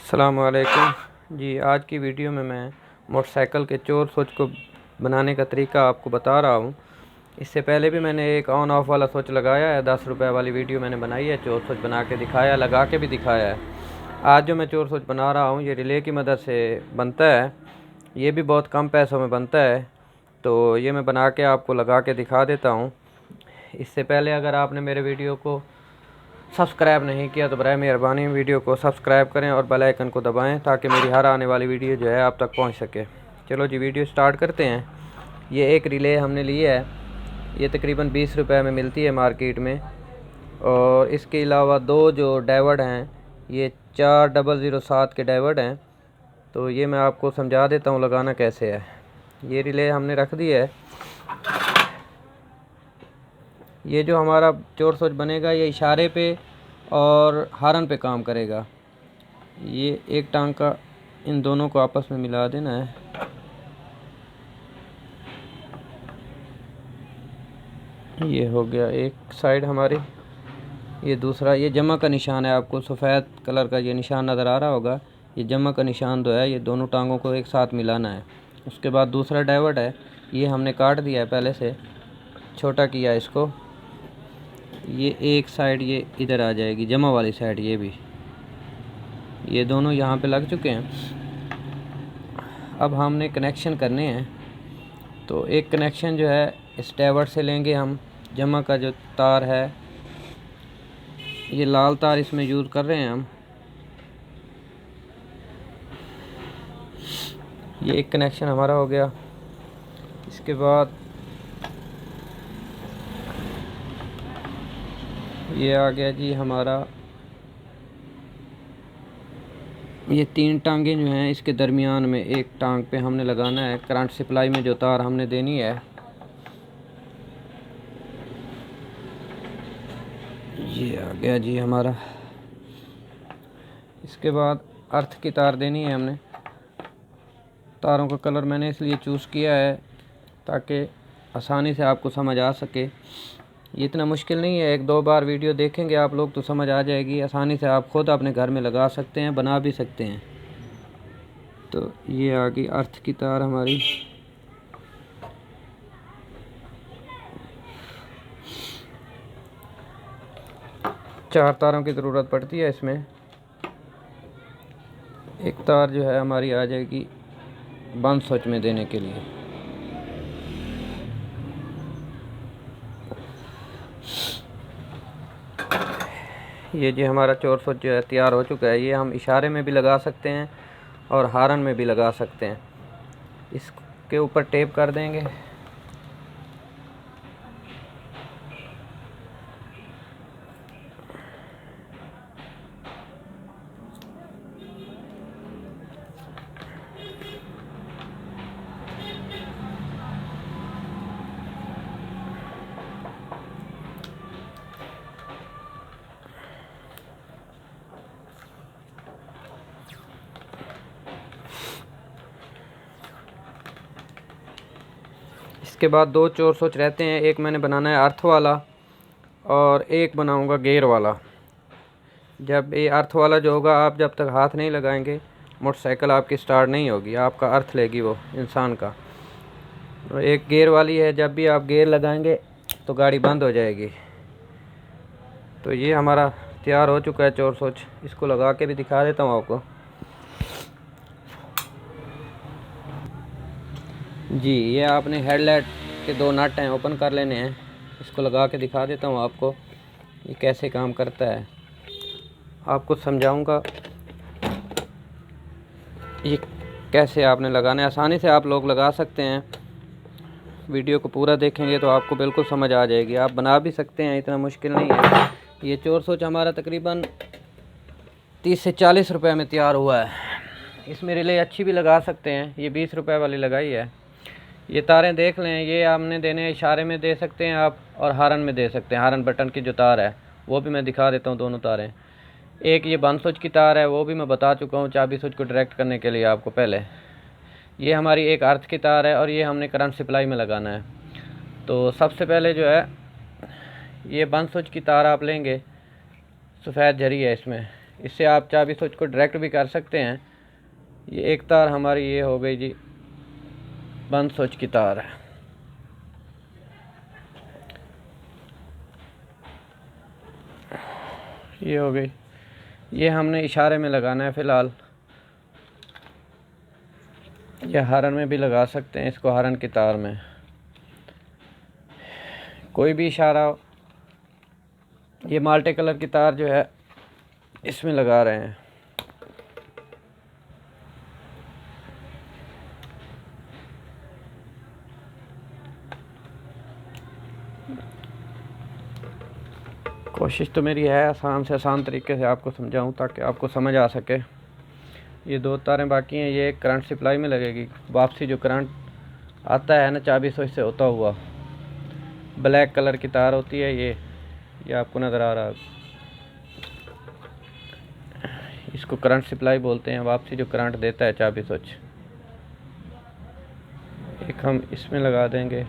अस्सलामुअलैकुम जी। आज की वीडियो में मैं मोटरसाइकिल के चोर स्विच को बनाने का तरीका आपको बता रहा हूँ। इससे पहले भी मैंने एक ऑन ऑफ वाला स्विच लगाया है, 10 रुपये वाली वीडियो मैंने बनाई है, चोर स्विच बना के दिखाया, लगा के भी दिखाया है। आज जो मैं चोर स्विच बना रहा हूँ ये रिले की मदद से बनता है। ये भी बहुत कम पैसों में बनता है, तो ये मैं बना के आपको लगा के दिखा देता हूँ। इससे पहले अगर आपने मेरे वीडियो को सब्सक्राइब नहीं किया तो बराए मेहरबानी वीडियो को सब्सक्राइब करें और बेल आइकन को दबाएं ताकि मेरी हर आने वाली वीडियो जो है आप तक पहुंच सके। चलो जी, वीडियो स्टार्ट करते हैं। ये एक रिले हमने ली है, ये तकरीबन 20 रुपए में मिलती है मार्केट में। और इसके अलावा दो जो डाइवर्ड हैं, ये 4007 के डाइवर्ड हैं। तो ये मैं आपको समझा देता हूँ लगाना कैसे है। ये रिले हमने रख दी है। ये जो हमारा चोर स्विच बनेगा ये इशारे पे और हारन पे काम करेगा। ये एक टांग का इन दोनों को आपस में मिला देना है। ये हो गया एक साइड हमारी। ये दूसरा, ये जमा का निशान है, आपको सफ़ेद कलर का ये निशान नज़र आ रहा होगा। ये जमा का निशान जो है ये दोनों टांगों को एक साथ मिलाना है। उसके बाद दूसरा डाइवर्ट है, ये हमने काट दिया है, पहले से छोटा किया है इसको। ये एक साइड ये इधर आ जाएगी, जमा वाली साइड। ये भी, ये दोनों यहाँ पे लग चुके हैं। अब हमने कनेक्शन करने हैं। तो एक कनेक्शन जो है इस डाइवर्ट से लेंगे हम। जमा का जो तार है, ये लाल तार इसमें यूज़ कर रहे हैं हम। ये एक कनेक्शन हमारा हो गया। इसके बाद ये आ गया जी हमारा, ये तीन टांगें जो हैं इसके दरमियान में एक टांग पे हमने लगाना है। करंट सप्लाई में जो तार हमने देनी है, ये आ गया जी हमारा। इसके बाद अर्थ की तार देनी है हमने। तारों का कलर मैंने इसलिए चूज़ किया है ताकि आसानी से आपको समझ आ सके। ये इतना मुश्किल नहीं है, एक दो बार वीडियो देखेंगे आप लोग तो समझ आ जाएगी। आसानी से आप खुद अपने घर में लगा सकते हैं, बना भी सकते हैं। तो ये आ गई अर्थ की तार हमारी। चार तारों की ज़रूरत पड़ती है इसमें। एक तार जो है हमारी आ जाएगी बंद स्विच में देने के लिए। ये जो हमारा चोर स्विच जो है तैयार हो चुका है। ये हम इशारे में भी लगा सकते हैं और हारन में भी लगा सकते हैं। इसके ऊपर टेप कर देंगे। इसके बाद दो चोर स्विच रहते हैं, एक मैंने बनाना है अर्थ वाला और एक बनाऊंगा गेयर वाला। जब ये अर्थ वाला जो होगा, आप जब तक हाथ नहीं लगाएंगे मोटरसाइकिल आपकी स्टार्ट नहीं होगी, आपका अर्थ लेगी वो इंसान का। और एक गेयर वाली है, जब भी आप गेयर लगाएंगे तो गाड़ी बंद हो जाएगी। तो ये हमारा तैयार हो चुका है चोर स्विच। इसको लगा के भी दिखा देता हूँ आपको जी। ये आपने हेडलाइट के दो नट हैं, ओपन कर लेने हैं। इसको लगा के दिखा देता हूँ आपको ये कैसे काम करता है। आपको समझाऊंगा ये कैसे आपने लगाना है। आसानी से आप लोग लगा सकते हैं, वीडियो को पूरा देखेंगे तो आपको बिल्कुल समझ आ जाएगी। आप बना भी सकते हैं, इतना मुश्किल नहीं है। ये चोर स्विच हमारा तकरीबन 30 से 40 रुपए में तैयार हुआ है। इसमें रिले अच्छी भी लगा सकते हैं। ये 20 रुपए वाली लगाई है। ये तारें देख लें, ये हमने देने इशारे में दे सकते हैं आप और हारन में दे सकते हैं। हारन बटन की जो तार है वो भी मैं दिखा देता हूँ, दोनों तारें। एक ये बंद स्विच की तार है, वो भी मैं बता चुका हूँ चाबी स्विच को डायरेक्ट करने के लिए आपको पहले। ये हमारी एक अर्थ की तार है और ये हमने करंट सप्लाई में लगाना है। तो सबसे पहले जो है ये बंद स्विच की तार आप लेंगे, सफ़ेद जरी है इसमें, इससे आप चाबी स्विच को डायरेक्ट भी कर सकते हैं। ये एक तार हमारी ये हो गई जी बंद स्विच की तार है। ये हो गई, ये हमने इशारे में लगाना है फ़िलहाल। ये हारन में भी लगा सकते हैं इसको, हारन की तार में कोई भी इशारा। ये माल्टे कलर की तार जो है इसमें लगा रहे हैं। कोशिश तो मेरी है आसान से आसान तरीके से आपको समझाऊं ताकि आपको समझ आ सके। ये 2 तारें बाकी हैं, ये करंट सप्लाई में लगेगी। वापसी जो करंट आता है ना चाबी स्विच से होता हुआ, ब्लैक कलर की तार होती है ये आपको नज़र आ रहा है। इसको करंट सप्लाई बोलते हैं, वापसी जो करंट देता है चाबी स्विच। एक हम इसमें लगा देंगे।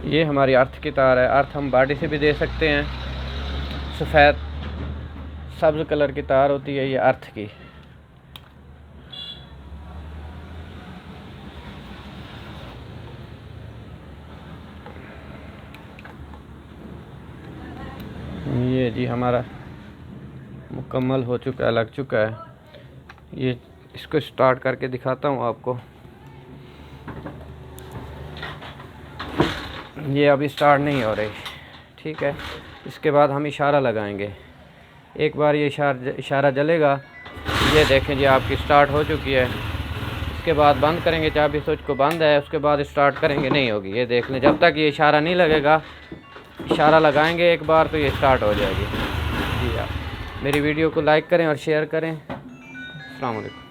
ये हमारी अर्थ की तार है। अर्थ हम बॉडी से भी दे सकते हैं। सफ़ेद सब्ज़ कलर की तार होती है ये अर्थ की। ये जी हमारा मुकम्मल हो चुका है, लग चुका है। ये इसको स्टार्ट करके दिखाता हूँ आपको। ये अभी स्टार्ट नहीं हो रही, ठीक है। इसके बाद हम इशारा लगाएंगे। एक बार ये इशारा जलेगा, ये देखें जी आपकी स्टार्ट हो चुकी है। इसके बाद बंद करेंगे, चाबी स्विच को बंद है, उसके बाद स्टार्ट करेंगे, नहीं होगी। ये देख लें, जब तक ये इशारा नहीं लगेगा, इशारा लगाएंगे एक बार तो ये स्टार्ट हो जाएगी। जी आप मेरी वीडियो को लाइक करें और शेयर करें। अस्सलाम वालेकुम।